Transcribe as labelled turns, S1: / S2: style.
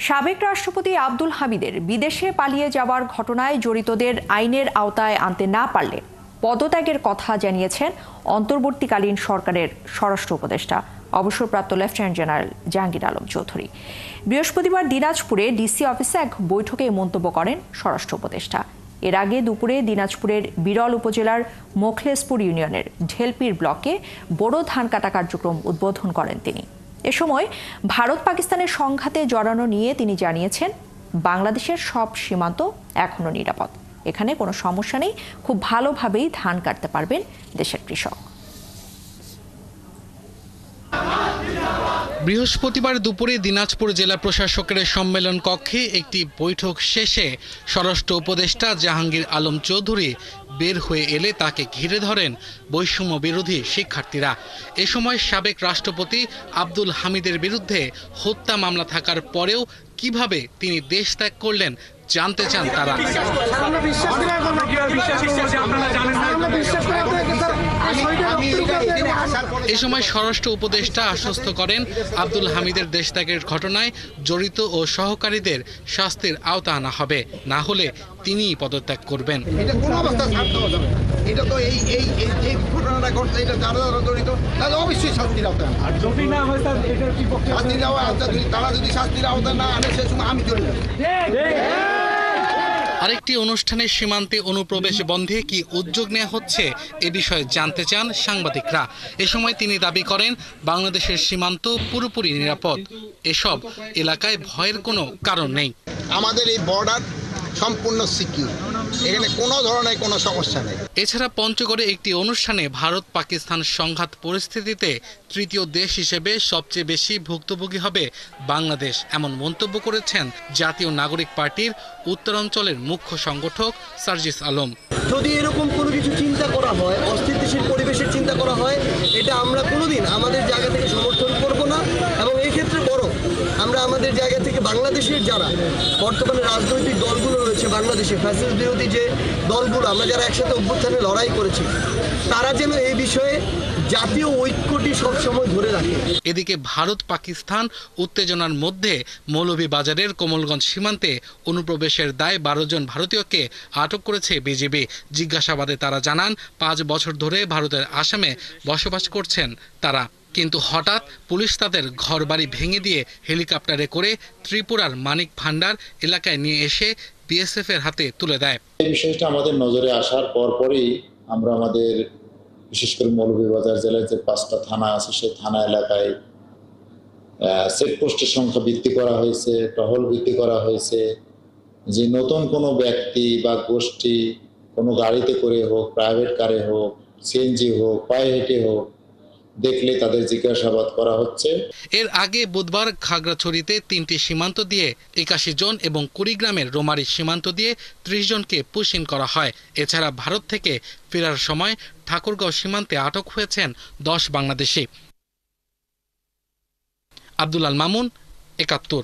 S1: সাবেক রাষ্ট্রপতি আব্দুল হামিদের বিদেশে পালিয়ে যাওয়ার ঘটনায় জড়িতদের আইনের আওতায় আনতে না পারলে পদত্যাগের কথা জানিয়েছেন অন্তর্বর্তীকালীন সরকারের স্বরাষ্ট্র উপদেষ্টা অবসরপ্রাপ্ত লেফটেন্যান্ট জেনারেল জাহাঙ্গীর আলম চৌধুরী। বৃহস্পতিবার দিনাজপুরে ডিসি অফিসে এক বৈঠকে মন্তব্য করেন স্বরাষ্ট্র উপদেষ্টা। এর আগে দুপুরে দিনাজপুরের বিরল উপজেলার মোখলেসপুর ইউনিয়নের ঢেলপির ব্লকে বোরো ধান কাটা কার্যক্রম উদ্বোধন করেন তিনি। এ সময় ভারত পাকিস্তানের সংঘাতে জড়ানো নিয়ে তিনি জানিয়েছেন, বাংলাদেশের সব সীমান্ত এখনো নিরাপদ, এখানে কোনো সমস্যা নেই, খুব ভালোভাবেই ধান কাটতে পারবেন দেশের কৃষক।
S2: বৃহস্পতিবার দুপুরে দিনাজপুর জেলা প্রশাসকের সম্মেলন কক্ষে একটি বৈঠক শেষে স্বরাষ্ট্র উপদেষ্টা জাহাঙ্গীর আলম চৌধুরী বের হয়ে এলে তাকে ঘিরে ধরেন বৈষম্য বিরোধী শিক্ষার্থীরা। এ সময় সাবেক রাষ্ট্রপতি আব্দুল হামিদের বিরুদ্ধে হত্যা মামলা থাকার পরেও কিভাবে তিনি দেশ ত্যাগ করলেন জানতে চান তারা। এ সময় স্বরাষ্ট্র উপদেষ্টা আশ্বস্ত করেন, আব্দুল হামিদের দেশত্যাগের ঘটনায় জড়িত ও সহকারীদের শাস্তির আওতা আনা হবে, না হলে তিনিই পদত্যাগ করবেন। আরেকটি অনুষ্ঠানের সীমান্তে অনুপ্রবেশ বন্ধে কি উদ্যোগ নেওয়া হচ্ছে এ বিষয়ে জানতে চান সাংবাদিকরা। এ সময় তিনি দাবি করেন, বাংলাদেশের সীমান্ত পুরোপুরি নিরাপদ, এসব এলাকায় ভয়ের কোনো কারণ নেই।
S3: আমাদের এই বর্ডার সম্পূর্ণ সিকিউর, এখানে কোনো ধরনের কোনো সমস্যা নেই।
S2: এছাড়া পঞ্চগড়ে একটি অনুষ্ঠানে ভারত পাকিস্তান সংঘাত পরিস্থিতিতে তৃতীয় দেশ হিসেবে সবচেয়ে বেশি ভুক্তভোগী হবে বাংলাদেশ, এমন মন্তব্য করেছেন জাতীয় নাগরিক পার্টির উত্তরাঞ্চলের মুখ্য সংগঠক সার্জিস আলম।
S4: যদি এরকম কোনো কিছু চিন্তা করা হয়, অস্থিতিশীল পরিবেশের চিন্তা করা হয়, এটা আমরা কোনোদিন আমাদের জায়গা থেকে সমর্থন করব না। এবং এই ক্ষেত্রে বড় আমরা আমাদের জায়গা থেকে বাংলাদেশের যারা বর্তমানে রাজনৈতিক দলগুলো রয়েছে, বাংলাদেশে ফ্যাসিস্ট বিরোধী যে দলগুলো, আমরা যারা একসাথে অভ্যুত্থানে লড়াই করেছি, তারা যেন এই বিষয়ে জাতীয় ঐক্যটি সবসময় ধরে রাখে।
S2: এদিকে ভারত পাকিস্তান উত্তেজনার মধ্যে মৌলভীবাজারের কোমলগঞ্জ সীমান্তে অনুপ্রবেশের দায়ে 12 জন ভারতীয়কে আটক করেছে বিজিবি। জিজ্ঞাসাবাদে তারা জানান, 5 বছর ধরে ভারতের আসামে বসবাস করছেন তারা, কিন্তু হঠাৎ পুলিশ তাদের ঘরবাড়ি ভেঙে দিয়ে হেলিকপ্টারে করে ত্রিপুরার মানিক ভান্ডার এলাকায় নিয়ে এসে বিএসএফ এর হাতে তুলে দেয়।
S5: এই বিষয়টা আমাদের নজরে আসার পরপরই আমরা আমাদের বিশেষ করে মৌলভীবাজার জেলায় যে 5টা থানা আছে, সেই থানা এলাকায় চেকপোস্টের সংখ্যা বৃদ্ধি করা হয়েছে, টহল বৃদ্ধি করা হয়েছে, যে নতুন কোনো ব্যক্তি বা গোষ্ঠী কোনো গাড়িতে করে হোক, প্রাইভেট কারে হোক, সিএনজি হোক, পায়ে হেঁটে হোক, দেখলে তাদের জিজ্ঞাসাবাদ করা হচ্ছে।
S2: এর আগে বুধবার খাগড়াছড়িতে 3টি সীমান্ত দিয়ে 81 জন এবং কুড়িগ্রামের রোমারি সীমান্ত দিয়ে 30 জনকে পুশিং করা হয়। এছাড়া ভারত থেকে ফেরার সময় ঠাকুরগাঁও সীমান্তে আটক হয়েছেন 10 বাংলাদেশি। আব্দুল আল মামুন, 71।